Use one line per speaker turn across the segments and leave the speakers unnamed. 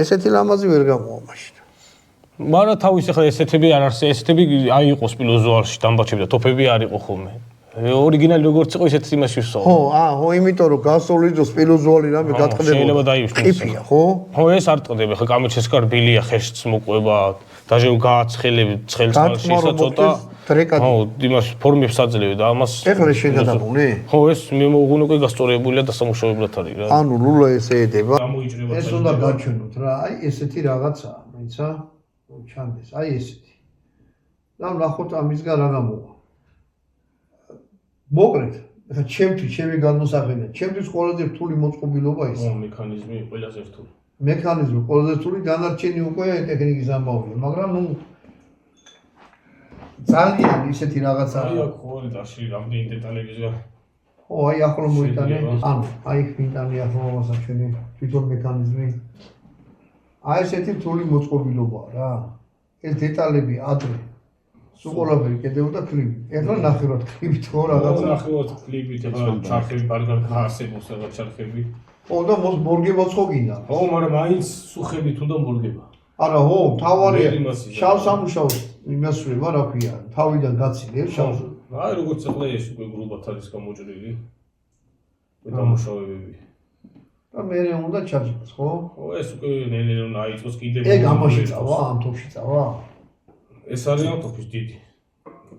ესეთი ლამაზი ვერ გამოვა მაშინ.
მაგრამ თავის ახლა ესეთები არ არის, ესეთები არ იყო სპილოზუალში დამბაჩები და ტოფები არ იყო ხოლმე. ორიგინალი როგორც იყო ისეთ იმაში ვსწავლე.
ხო, იმიტომ რომ გასწავლიდო სპილოზუალი რამე გატყდება.
შეიძლება დაივშნოს.
ყიფია, ხო?
ხო, ეს არ ტყდება, ხა კამეჩეს კარბილია, ხეშს მოყვება, დაჟე გააცხელები, ცხელს ისა ცოტა. ხო, იმას ფორმებს აძლევი და ამას
ეხლა შეგადაგული?
ხო, ეს მიმოუღუნო უკვე გასწორებულია და სამუშაებლად არის რა.
ანუ ლულა ესე ედება.
გამოიჭრება.
ეს უნდა გაჩვენოთ რა, აი ესეთი რაღაცაა, მეცა ჩანდეს, აი ესეთი. და ნახოთ ამისგან რა გამოვა. მოკლედ, ეხლა ჩემთვის ჩემი განმოსახედა, ჩემთვის ყველაზე რთული მოწყობილობა ის.
ხო, მექანიზმი ყველაზე რთული.
მექანიზმი ყველაზე რთული, დანარჩენი უკვე ტექნიკის ამბავია, მაგრამ ნუ ძალიან ისეთი რაღაცაა.
აი აქ ხო არის დაში რამდენი დეტალებია.
ხო, აი ახლა მოიტანე. ანუ, აი ხინტანი ახლა მოსაჩვენი თვითონ მექანიზმი. აი ესეთი რთული მოწყობილობაა რა. ეს დეტალები ადრე სულ ყველაფერი კიდევ და კლიპი. ეხლა ნახევარად კლიპით ხო რაღაცა.
ნახევარად კლიპით ეხლა ჩარხები ბარგარ ხასებოს რაღაც ჩარხები.
ხო და მორგებაც ხო გინდა.
ხო, მაგრამ მაინც სუხებით უნდა მორგება.
არა, ხო, თავარია. შავ სამუშაოს იმასვლება რა ქვია, თავიდან გაცილებს შავს.
აი როგორც ახლა ეს უკვე გრუბად არის გამოჭრილი. დამუშავებები.
და მე უნდა ჩაჭროს, ხო?
ხო, ეს უკვე ნელ-ნელა უნდა აიწყოს კიდევ.
ეგ ამაში წავა, ამ თოფში წავა.
ეს არის ამ თოფის დიდი.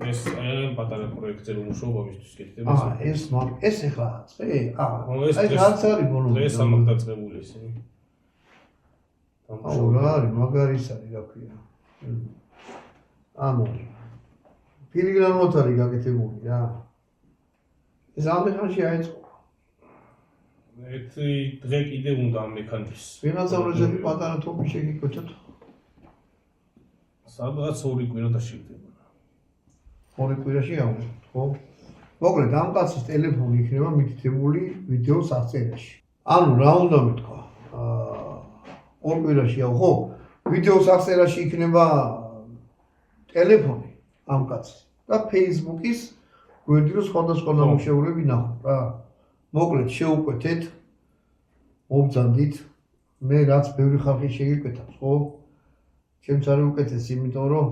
ეს აი პატარა პროექტზე რომ მუშაობა მისთვის კიდევ
ეს ეხლა წე? აი რაც არის ბოლომდე.
ეს ამან დაწყებული ისინი.
აუ რა არის, მაგარი ის არის რა ქვია. ანუ ფილიგრანულად არის გაკეთებული რა. ეს ამერიკაში აიწყო.
ერთი დღე კიდე უნდა ამ მექანიზმს.
ვიღაცა როზები პატარა თოფი შეგიკვეთოთ.
სადღაც 2 კვირა და შეგდება.
2 კვირაში აუგზავნოთ, ხო? მოკლედ ამ კაცის ტელეფონი იქნება მითითებული ვიდეოს აღწერაში. ანუ რა უნდა მეთქვა? 2 კვირაში ხო? ვიდეოს აღწერაში იქნება ტელეფონი ამ კაცის და Facebook-ის გვერდი რომ სხვადასხვა ნამუშევრები ნახოთ რა. მოკლედ შეუკვეთეთ, მობრძანდით, მე რაც ბევრი ხალხი შეგიკვეთავს, ხო? ჩემს არ უკეთეს, იმიტომ რომ